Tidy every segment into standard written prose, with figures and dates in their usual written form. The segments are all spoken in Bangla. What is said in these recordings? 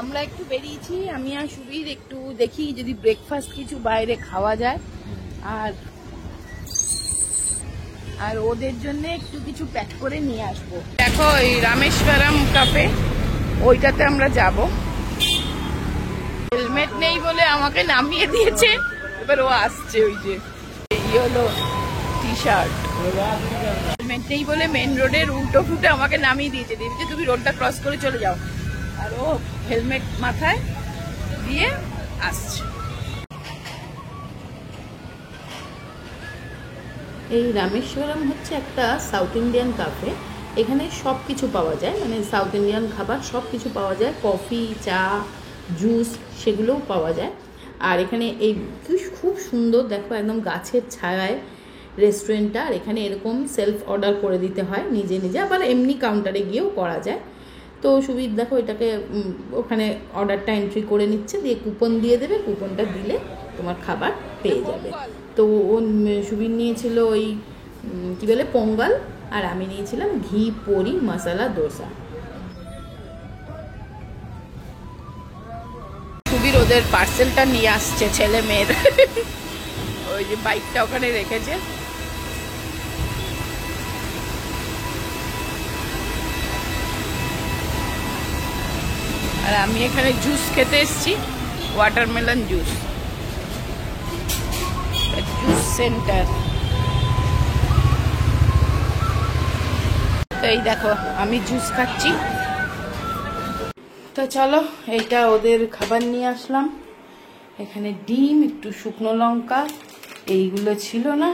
আমরা একটু বেরিয়েছি, আমি আর সুবীর একটু দেখি যদি ব্রেকফাস্ট কিছু বাইরে খাওয়া যায়, আর ওদের জন্য একটু কিছু প্যাক করে নিয়ে আসবো। দেখো এই রামেশ্বরম কাফে, ওইটাতে আমরা যাব। হেলমেট নেই বলে আমাকে নামিয়ে দিয়েছে, এবার ও আসছে। ওই যে ইয়েলো টি শার্ট, হেলমেট নেই বলে মেন রোডের উল্টো ফুটে আমাকে নামিয়ে দিয়েছে, দিয়েছে তুমি রোডটা ক্রস করে চলে যাও, আর ও হেলমেট মাথায় দিয়ে আসছে। এই রামেশ্বরম হচ্ছে একটা সাউথ ইন্ডিয়ান কাফে। এখানে সব কিছু পাওয়া যায়, মানে সাউথ ইন্ডিয়ান খাবার সব কিছু পাওয়া যায়, কফি, চা, জুস সেগুলোও পাওয়া যায়। আর এখানে এই খুব সুন্দর, দেখো একদম গাছের ছায়ায় রেস্টুরেন্টটা। আর এখানে এরকম সেলফ অর্ডার করে দিতে হয় নিজে নিজে, আবার এমনি কাউন্টারে গিয়েও করা যায়। তো সুবিধ দেখো এটাকে ওখানে অর্ডারটা এন্ট্রি করে নিচ্ছে, দিয়ে কুপন দিয়ে দেবে, কুপনটা দিলে তোমার খাবার পেয়ে যাবে। তো ও সুবীর নিয়েছিল ওই কী বলে পোঙ্গল, আর আমি নিয়েছিলাম ঘি পরি মশলা দোসা। সুবীর ওদের পার্সেলটা নিয়ে আসছে ছেলে মেয়ের, ওই যে বাইকটা ওখানে রেখেছে। আর আমি এখানে জুস খেতে এসেছি, ওয়াটারমেলন জুস, জুস সেন্টার। তো এই দেখো আমি জুস খাচ্ছি। তো চলো, এইটা ওদের খাবার নিয়ে আসলাম। এখানে ডিম, একটু শুকনো লঙ্কা, এইগুলো ছিল না।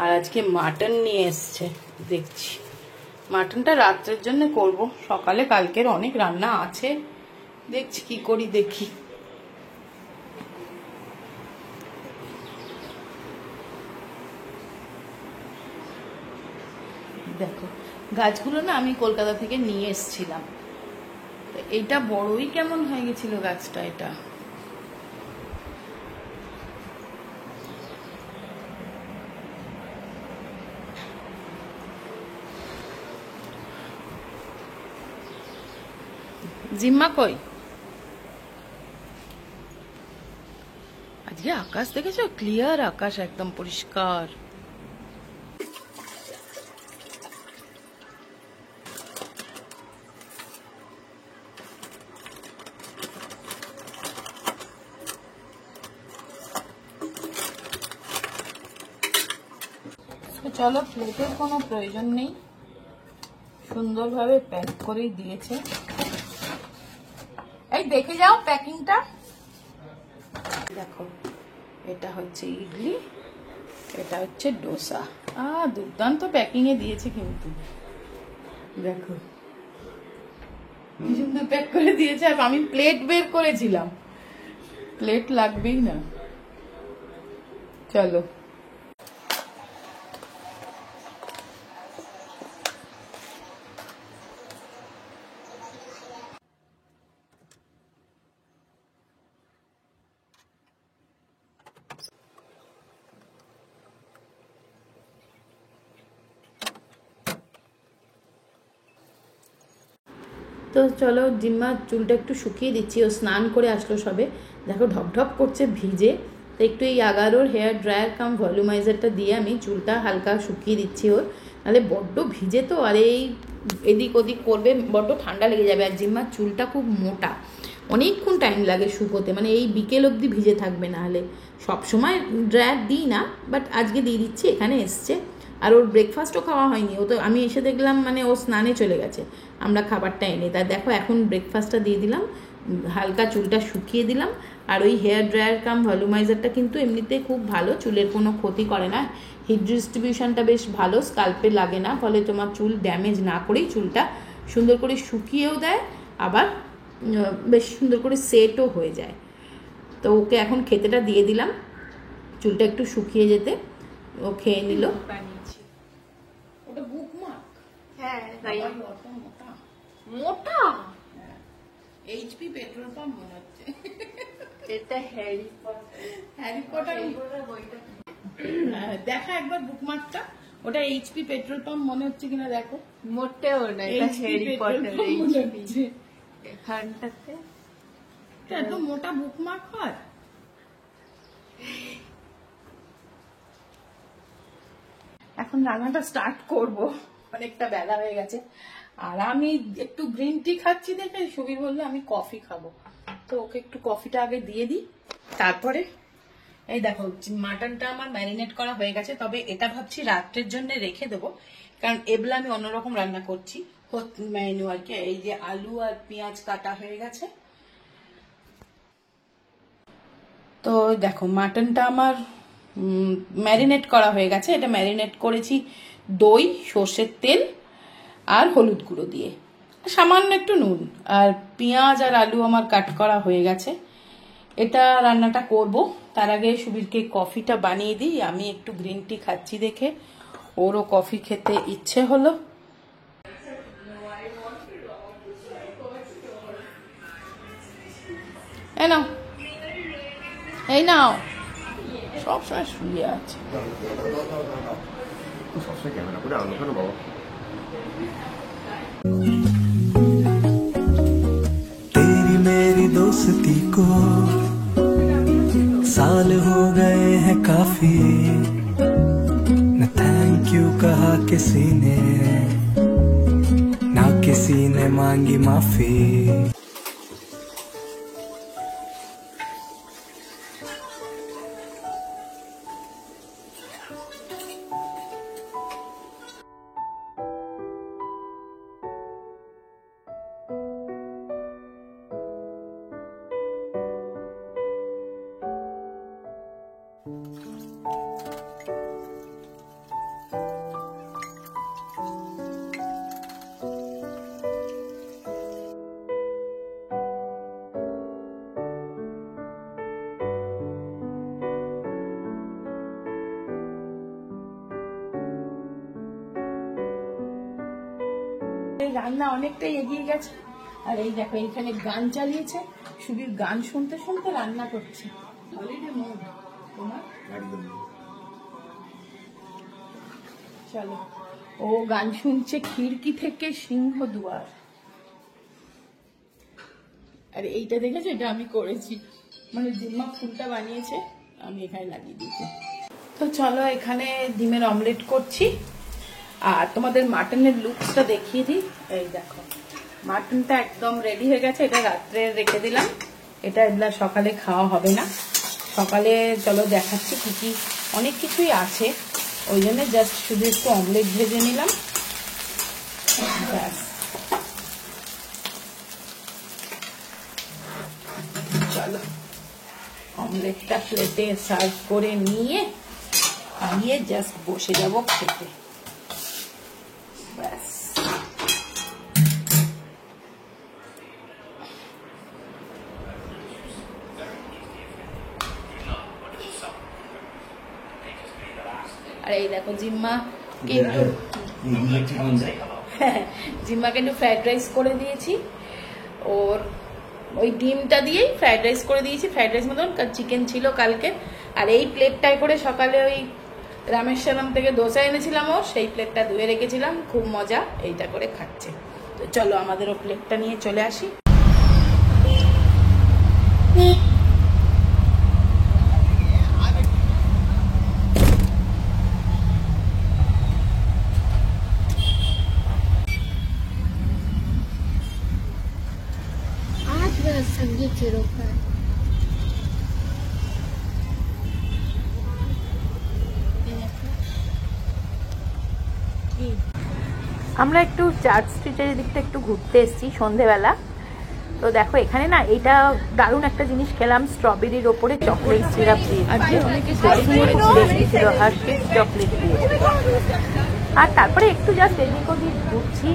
আর আজকে মাটন নিয়ে এসছে, দেখছি মাটনটা রাত্রের জন্য করব, সকালে কালকের অনেক রান্না আছে, দেখছি কি করি দেখি। দেখো গাছগুলো না আমি কলকাতা থেকে নিয়ে এসেছিলাম, এইটা বড়ই কেমন হয়ে গেছিল গাছটা। এটা জিম্মা কই? আজকে আকাশ দেখেছো? ক্লিয়ার আকাশ, একদম পরিষ্কার। চলো, প্লেটের কোনো প্রয়োজন নেই, সুন্দরভাবে প্যাক করেই দিয়েছে। এই দেখে যাও প্যাকিংটা। দেখো এটা হচ্ছে ইডলি, এটা হচ্ছে ডোসা। দুর্দান্ত প্যাকিং এ দিয়েছে কিন্তু, দেখো কি সুন্দর প্যাক করে দিয়েছে। আর আমি প্লেট বের করেছিলাম, প্লেট লাগবেই না। চলো তো চলো জিম্মার চুলটা একটু শুকিয়ে দিচ্ছি, ও স্নান করে আসলো সবে, দেখো ঢপঢপ করছে ভিজে। তো একটু এই আগারোর হেয়ার ড্রায়ার কাম ভলিউমাইজারটা দিয়ে আমি চুলটা হালকা শুকিয়ে দিচ্ছি ওর, নাহলে বড্ড ভিজে তো, আর এই এদিক ওদিক করবে বড্ড ঠান্ডা লেগে যাবে। আর জিম্মার চুলটা খুব মোটা, অনেকক্ষণ টাইম লাগে শুকোতে, মানে এই বিকেল অবধি ভিজে থাকবে, নাহলে সবসময় ড্রায়ার দিই না, বাট আজকে দিয়ে দিচ্ছি, এখানে এসছে। আর ওর ব্রেকফাস্টও খাওয়া হয়নি, ও তো আমি এসে দেখলাম মানে ও স্নানে চলে গেছে, আমরা খাবারটা এনে, তাই দেখো এখন ব্রেকফাস্টটা দিয়ে দিলাম, হালকা চুলটা শুকিয়ে দিলাম। আর ওই হেয়ার ড্রায়ার কাম ভলিউমাইজারটা কিন্তু এমনিতে খুব ভালো, চুলের কোনো ক্ষতি করে না, হিট ডিস্ট্রিবিউশনটা বেশ ভালো, স্কাল্পে লাগে না, ফলে তোমার চুল ড্যামেজ না করেই চুলটা সুন্দর করে শুকিয়েও দেয়, আবার বেশ সুন্দর করে সেটও হয়ে যায়। তো ওকে এখন খেতেটা দিয়ে দিলাম, চুলটা একটু শুকিয়ে যেতে, ও খেয়ে নিল। ওটা বুকমার্ক, হ্যাঁ মোটা মোটা, এইচপি পেট্রোল পাম্প মনে হচ্ছে, এটা হ্যারি পটার বইটা। দেখা একবার বুকমার্কটা, ওটা এইচপি পেট্রোল পাম্প মনে হচ্ছে কিনা দেখো। মোটেও না, এটা হ্যারি পটার। এখানটাতে এত মোটা বুকমার্ক হয়। এখন রান্নাটা স্টার্ট করব, অনেকটা বেলা হয়ে গেছে। আর আমি একটু গ্রিন টি খাচ্ছি দেখে সুবীর বললো আমি কফি খাবো, তো ওকে একটু কফিটা আগে দিয়ে দিই। তারপরে এই দেখো মাটনটা আমার ম্যারিনেট করা হয়ে গেছে, তবে এটা ভাবছি রাত্রের জন্য রেখে দেবো, কারণ এবলা আমি অন্যরকম রান্না করছি মেনু আর কি। এই যে আলু আর পেঁয়াজ কাটা হয়ে গেছে। তো দেখো মাটনটা আমার ম্যারিনেট করা হয়ে গেছে। এটা ম্যারিনেট করেছি দই, সর্ষের তেল আর হলুদ গুঁড়ো দিয়ে, সামান্য একটু নুন, আর পেঁয়াজ আর আলু আমার কাট করা হয়ে গেছে। এটা রান্নাটা করব, তার আগে সুবীরকে কফিটা বানিয়ে দিই। আমি একটু গ্রিন টি খাচ্ছি দেখে ওরও কফি খেতে ইচ্ছে হলো। এই নাও, সবসময় শুয়ে আছে। तेरी मेरी दोस्ती को साल हो गए हैं काफी, न थैंक यू कहा किसी ने, ना किसी ने मांगी माफी। রান্না অনেকটাই এগিয়ে গেছে, আর এই দেখো এখানে গান চালিয়েছে সুবীর, গান শুনতে শুনতে রান্না করছে। হলিডে মুড তোমার। চলো, ও গান শুনছে খিড়কি থেকে সিংহ দুয়ার। আর এইটা দেখেছো, এটা আমি করেছি, মানে জিম্মা ফুলটা বানিয়েছে, আমি এখানে লাগিয়ে দিয়েছি। তো চলো এখানে ডিমের অমলেট করছি, আর তোমাদের মাটনের লুকসটা দেখিয়ে দিই। এই দেখো মাটনটা একদম রেডি হয়ে গেছে, এটা রাত্রে রেখে দিলাম, এটা এগুলা সকালে খাওয়া হবে না। সকালে চলো দেখাচ্ছি কি কি, অনেক কিছুই আছে, ওই জন্য জাস্ট শুধু একটু অমলেট ভেজে নিলাম, ব্যাস। চলো অমলেটটা প্লেটে সার্ভ করে নিয়ে জাস্ট বসে যাব খেতে, ব্যাস। আর এই দেখো জিম্মাকে একটু ফ্রাইড রাইস করে দিয়েছি, ওর ওই ডিমটা দিয়েই ফ্রাইড রাইস করে দিয়েছি, ফ্রাইড রাইস মতন, চিকেন ছিল কালকে। আর এই প্লেটটায় করে সকালে ওই রামেশ্বরম থেকে দোসা এনেছিলাম, ও সেই প্লেটটা ধুয়ে রেখেছিলাম, খুব মজা, এইটা করে খাচ্ছে। তো চলো আমাদেরও প্লেটটা নিয়ে চলে আসি। संगीत আমরা একটু চার্চ স্ট্রিটের দিকটা একটু ঘুরতে এসেছি সন্ধেবেলা। তো দেখো এখানে না এটা দারুণ একটা জিনিস খেলাম, স্ট্রবেরির ওপরে চকলেট সিরাপ দিয়ে চকলেট দিয়ে। আর তারপরে একটু জাস্ট এদিক ওদিক ঘুরছি,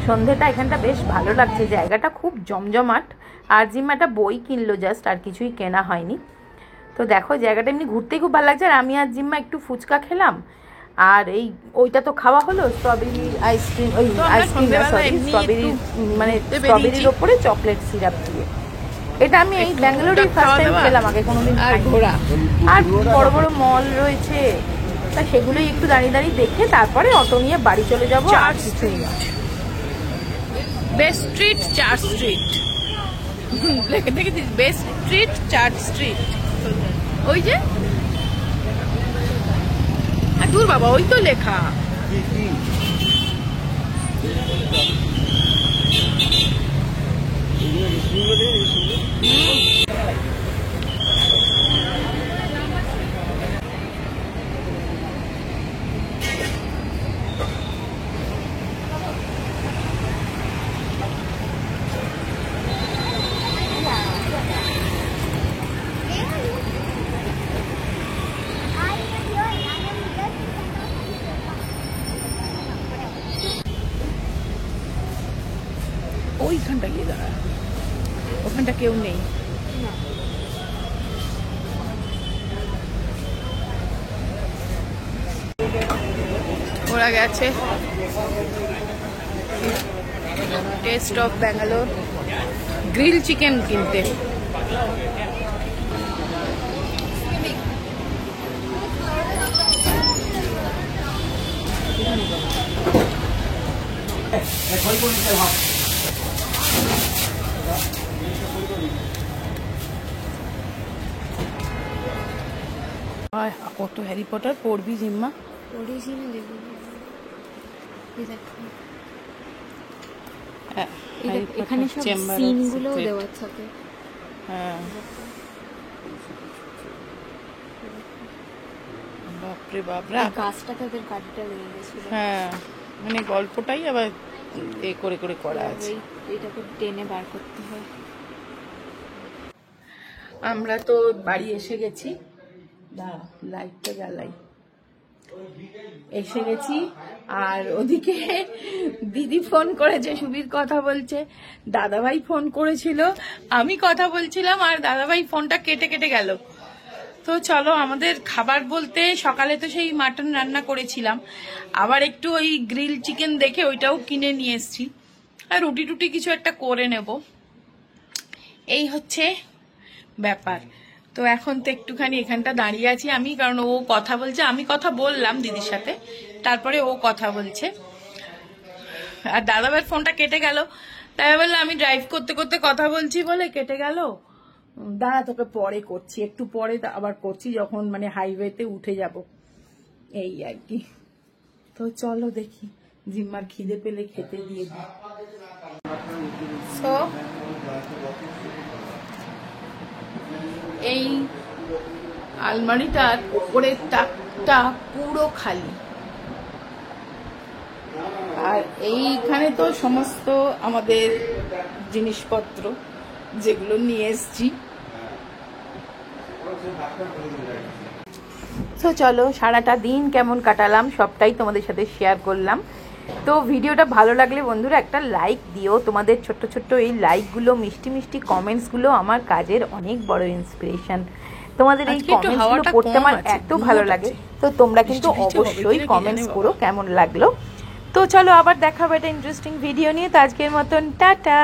সন্ধেটা এখানটা বেশ ভালো লাগছে, জায়গাটা খুব জমজমাট। আর জিম্মাটা বই কিনলো জাস্ট, আর কিছুই কেনা হয়নি। তো দেখো জায়গাটা এমনি ঘুরতেই খুব ভালো লাগছে। আর আমি আর জিম্মা একটু ফুচকা খেলাম, আর এই ওইটা তো খাওয়া হলো, স্ট্রবেরি আইসক্রিম, ওই আইসক্রিম স্ট্রবেরি মানে স্ট্রবেরির ওপরে চকলেট সিরাপ দিয়ে। এটা আমি এই ব্যাঙ্গালোরে ফার্স্ট টাইম খেলাম, আগে কোনোদিন খাইনি। আর বড় বড় মল রয়েছে, তা সেগুলোই একটু দাঁড়িয়ে দাঁড়িয়ে দেখে তারপরে অটো নিয়ে বাড়ি চলে যাবো। আর কিছুই না, বেস্ট স্ট্রিট চার্চ স্ট্রিট। লেখে দেখেছিস, বেস্ট স্ট্রিট চার্চ স্ট্রিট, ওই যে দূর বাবা, ওই তো লেখা। ওইখানটা গিয়ে দাঁড়া, ওখানটা কেউ নেই। ওরা গেছে test of Bangalore grill chicken কিনতে। কত হ্যারি পটার পড়বি জিম্মা? পড়েছি না, দেখবো। এখানে সব সিনগুলো দেওয়া থাকে। হ্যাঁ, বাপরে বাপরে, গাছটা তাদের গাড়িটা লেগে গেছিল। হ্যাঁ, মানে গল্পটাই আবার এ করে করে করা আছে। এটাকে টেনে বার করতে হয়। আমরা তো বাড়ি এসে গেছি, লাইটটা জ্বালাই, এসে গেছি। আর ওদিকে দিদি ফোন করেছে, সুবীর কথা বলছে, দাদাভাই ফোন করেছিল, আমি কথা বলছিলাম, আর দাদাভাই ফোনটা কেটে কেটে গেল। তো চলো, আমাদের খাবার বলতে সকালে তো সেই মাটন রান্না করেছিলাম, আবার একটু ওই গ্রিল চিকেন দেখে ওইটাও কিনে নিয়ে এসছি, আর রুটি টুটি কিছু একটা করে নেব, এই হচ্ছে ব্যাপার। তো এখন তো একটুখানি এখানটা দাঁড়িয়ে আছি আমি, কারণ ও কথা বলছে, আমি কথা বললাম দিদির সাথে, তারপরে ও কথা বলছে। আর দাদাভাইয়ের ফোনটা কেটে গেল, তাই বললে আমি ড্রাইভ করতে করতে কথা বলছি বলে কেটে গেল। দাঁড়া, তোকে পরে করছি, একটু পরে আবার করছি, যখন মানে হাইওয়েতে উঠে যাব, এই আর কি। তো চলো দেখি, জিম্মার খিদে পেলে খেতে দিয়ে দিই। সো এই আলমারিটার উপরের তাকটা পুরো খালি, আর এইখানে তো সমস্ত আমাদের জিনিসপত্র যেগুলো নিয়ে এসছি। তো চলো, সারাটা দিন কেমন কাটালাম সবটাই তোমাদের সাথে শেয়ার করলাম। তো ভিডিওটা ভালো লাগলে বন্ধুরা একটা লাইক দিও। তোমাদের ছোট্ট ছোট্ট এই লাইকগুলো, মিষ্টি মিষ্টি কমেন্টসগুলো আমার কাজের অনেক বড় ইন্সপিরেশন। তোমাদের এই কমেন্টসগুলো পড়তে আমার এত ভালো লাগে, তো তোমরা কিন্তু অবশ্যই কমেন্টস করো কেমন লাগলো। তো চলো, আবার দেখা হবে একটা ইন্টারেস্টিং ভিডিও নিয়ে। তো আজকের মতন টাটা।